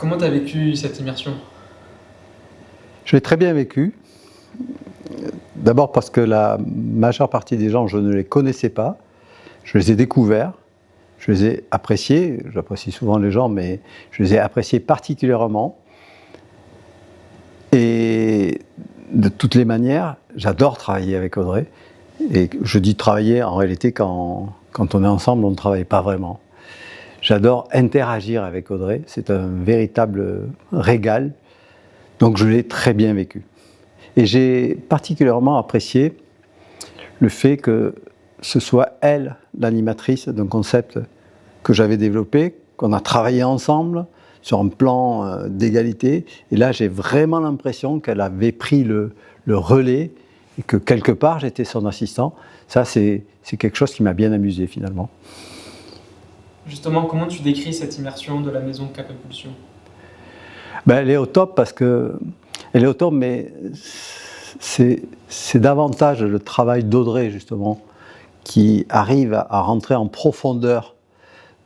Comment tu as vécu cette immersion? Je l'ai très bien vécu. D'abord parce que la majeure partie des gens, je ne les connaissais pas. Je les ai découverts, je les ai appréciés. J'apprécie souvent les gens, mais je les ai appréciés particulièrement. Et de toutes les manières, j'adore travailler avec Audrey. Et je dis travailler, en réalité, quand on est ensemble, on ne travaille pas vraiment. J'adore interagir avec Audrey. C'est un véritable régal. Donc je l'ai très bien vécu. Et j'ai particulièrement apprécié le fait que ce soit elle l'animatrice d'un concept que j'avais développé, qu'on a travaillé ensemble sur un plan d'égalité. Et là, j'ai vraiment l'impression qu'elle avait pris le relais et que quelque part, j'étais son assistant. Ça, c'est quelque chose qui m'a bien amusé finalement. Justement, comment tu décris cette immersion de la maison Cap Impulsion? Elle est au top parce que... Elle est au top, mais c'est davantage le travail d'Audrey, justement, qui arrive à rentrer en profondeur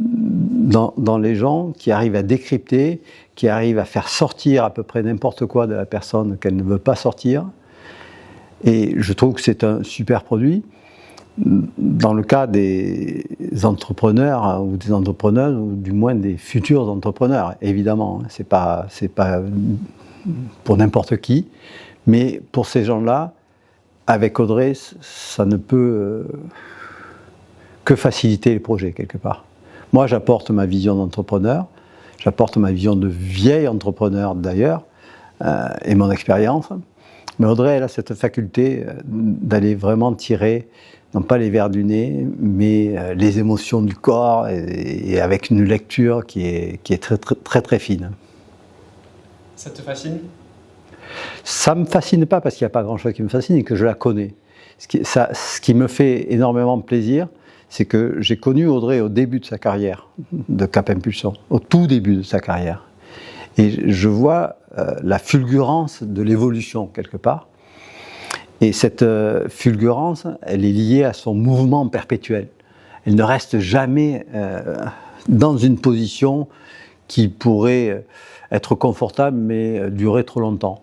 dans les gens, qui arrive à décrypter, qui arrive à faire sortir à peu près n'importe quoi de la personne qu'elle ne veut pas sortir. Et je trouve que c'est un super produit. Dans le cas des entrepreneurs ou des entrepreneuses, ou du moins des futurs entrepreneurs, évidemment, c'est pas pour n'importe qui, mais pour ces gens-là, avec Audrey, ça ne peut que faciliter les projets quelque part. Moi, j'apporte ma vision d'entrepreneur, j'apporte ma vision de vieil entrepreneur d'ailleurs, et mon expérience. Mais Audrey, elle a cette faculté d'aller vraiment tirer, non pas les vers du nez, mais les émotions du corps, et avec une lecture qui est très, très, très, très fine. Ça te fascine? Ça ne me fascine pas parce qu'il n'y a pas grand-chose qui me fascine et que je la connais. Ce qui me fait énormément plaisir, c'est que j'ai connu Audrey au début de sa carrière de Cap Impulsion, au tout début de sa carrière. Et je vois la fulgurance de l'évolution quelque part. Et cette fulgurance, elle est liée à son mouvement perpétuel. Elle ne reste jamais dans une position qui pourrait être confortable mais durer trop longtemps.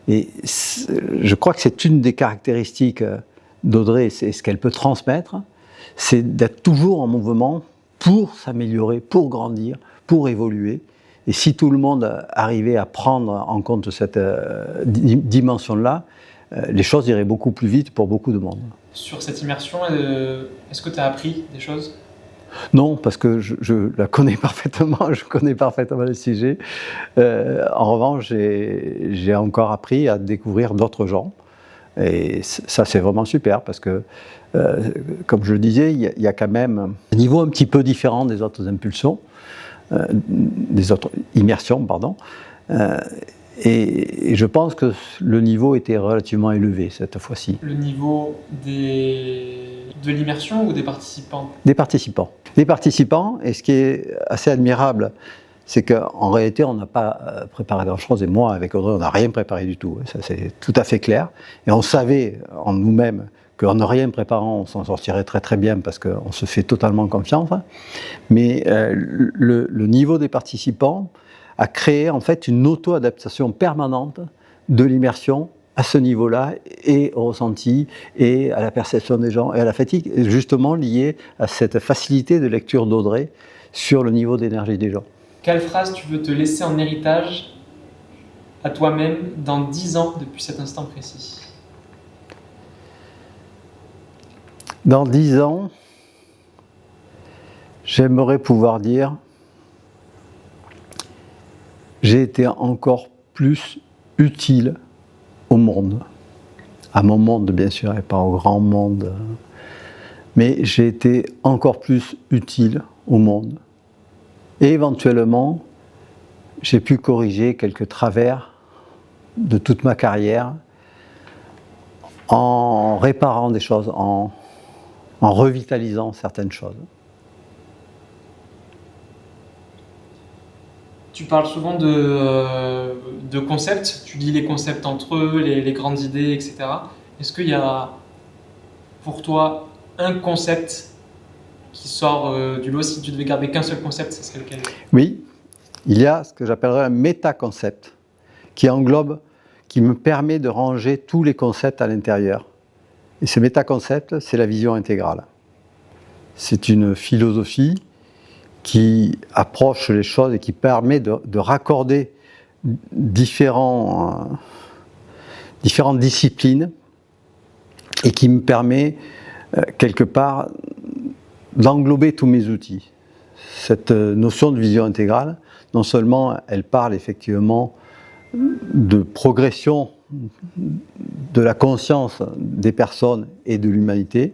Et je crois que c'est une des caractéristiques d'Audrey, c'est ce qu'elle peut transmettre, c'est d'être toujours en mouvement pour s'améliorer, pour grandir, pour évoluer. Et si tout le monde arrivait à prendre en compte cette dimension-là, les choses iraient beaucoup plus vite pour beaucoup de monde. Sur cette immersion, est-ce que tu as appris des choses? Non, parce que je la connais parfaitement, je connais parfaitement le sujet. En revanche, j'ai encore appris à découvrir d'autres gens. Et ça, c'est vraiment super, parce que, comme je le disais, il y a quand même un niveau un petit peu différent des autres impulsions, des autres immersions, pardon. Et je pense que le niveau était relativement élevé cette fois-ci. Le niveau de l'immersion ou des participants? Des participants. Des participants, et ce qui est assez admirable, c'est qu'en réalité, on n'a pas préparé grand-chose, et moi, avec Audrey, on n'a rien préparé du tout. Ça, c'est tout à fait clair. Et on savait en nous-mêmes qu'en ne rien préparant, on s'en sortirait très très bien, parce qu'on se fait totalement confiance. Mais le niveau des participants a créé en fait une auto-adaptation permanente de l'immersion à ce niveau-là, et au ressenti, et à la perception des gens, et à la fatigue, justement liée à cette facilité de lecture d'Audrey sur le niveau d'énergie des gens. Quelle phrase tu veux te laisser en héritage à toi-même dans 10 ans depuis cet instant précis? Dans 10 ans, j'aimerais pouvoir dire j'ai été encore plus utile au monde, à mon monde bien sûr, et pas au grand monde, mais j'ai été encore plus utile au monde. Et éventuellement, j'ai pu corriger quelques travers de toute ma carrière en réparant des choses, en revitalisant certaines choses. Tu parles souvent de concepts, tu lis les concepts entre eux, les grandes idées, etc. Est-ce qu'il y a pour toi un concept qui sort du lot? Si tu devais garder qu'un seul concept, ce serait lequel? Oui, il y a ce que j'appellerais un métaconcept qui englobe, qui me permet de ranger tous les concepts à l'intérieur. Et ce métaconcept, c'est la vision intégrale. C'est une philosophie qui approche les choses et qui permet de raccorder différentes disciplines et qui me permet quelque part d'englober tous mes outils. Cette notion de vision intégrale, non seulement elle parle effectivement de progression de la conscience des personnes et de l'humanité,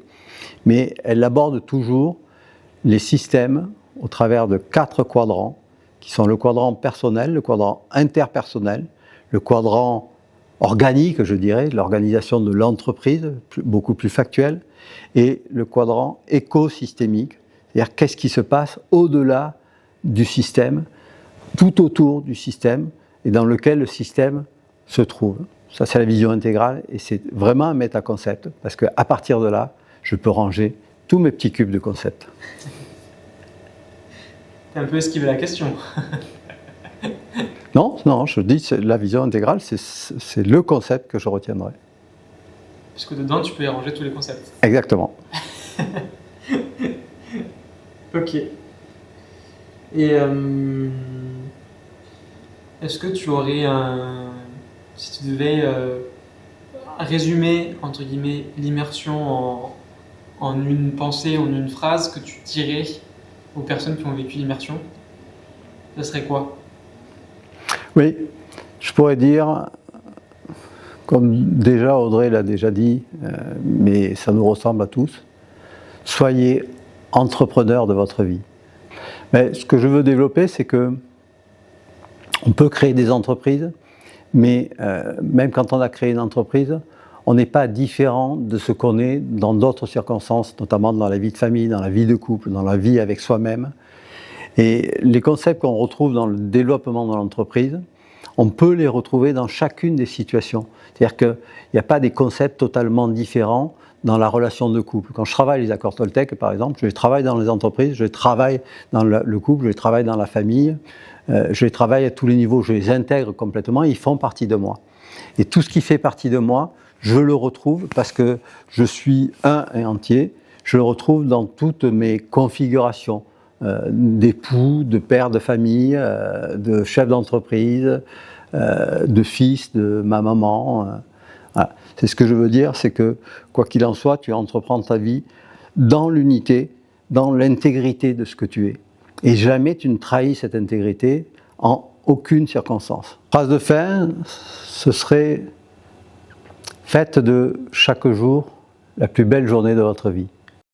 mais elle aborde toujours les systèmes au travers de 4 quadrants, qui sont le quadrant personnel, le quadrant interpersonnel, le quadrant organique, je dirais, l'organisation de l'entreprise, beaucoup plus factuel, et le quadrant écosystémique, c'est-à-dire qu'est-ce qui se passe au-delà du système, tout autour du système, et dans lequel le système se trouve. Ça, c'est la vision intégrale, et c'est vraiment un métaconcept, parce qu'à partir de là, je peux ranger tous mes petits cubes de concepts. T'as un peu esquivé la question. Non, je dis la vision intégrale, c'est le concept que je retiendrai. Puisque dedans, tu peux y ranger tous les concepts. Exactement. Ok. Et est-ce que tu aurais si tu devais résumer, entre guillemets, l'immersion en une pensée, en une phrase que tu dirais aux personnes qui ont vécu l'immersion, ça serait quoi? Oui, je pourrais dire, comme déjà Audrey l'a déjà dit, mais ça nous ressemble à tous, soyez entrepreneurs de votre vie. Mais ce que je veux développer, c'est que on peut créer des entreprises, mais même quand on a créé une entreprise, on n'est pas différent de ce qu'on est dans d'autres circonstances, notamment dans la vie de famille, dans la vie de couple, dans la vie avec soi-même. Et les concepts qu'on retrouve dans le développement de l'entreprise, on peut les retrouver dans chacune des situations. C'est-à-dire qu'il n'y a pas des concepts totalement différents dans la relation de couple. Quand je travaille les accords Toltec, par exemple, je les travaille dans les entreprises, je les travaille dans le couple, je les travaille dans la famille, je les travaille à tous les niveaux, je les intègre complètement, ils font partie de moi. Et tout ce qui fait partie de moi, je le retrouve parce que je suis un et entier, je le retrouve dans toutes mes configurations d'époux, de père de famille, de chef d'entreprise, de fils, de ma maman. Voilà. C'est ce que je veux dire, c'est que quoi qu'il en soit, tu entreprends ta vie dans l'unité, dans l'intégrité de ce que tu es. Et jamais tu ne trahis cette intégrité en aucune circonstance. Phrase de fin, ce serait: faites de chaque jour la plus belle journée de votre vie.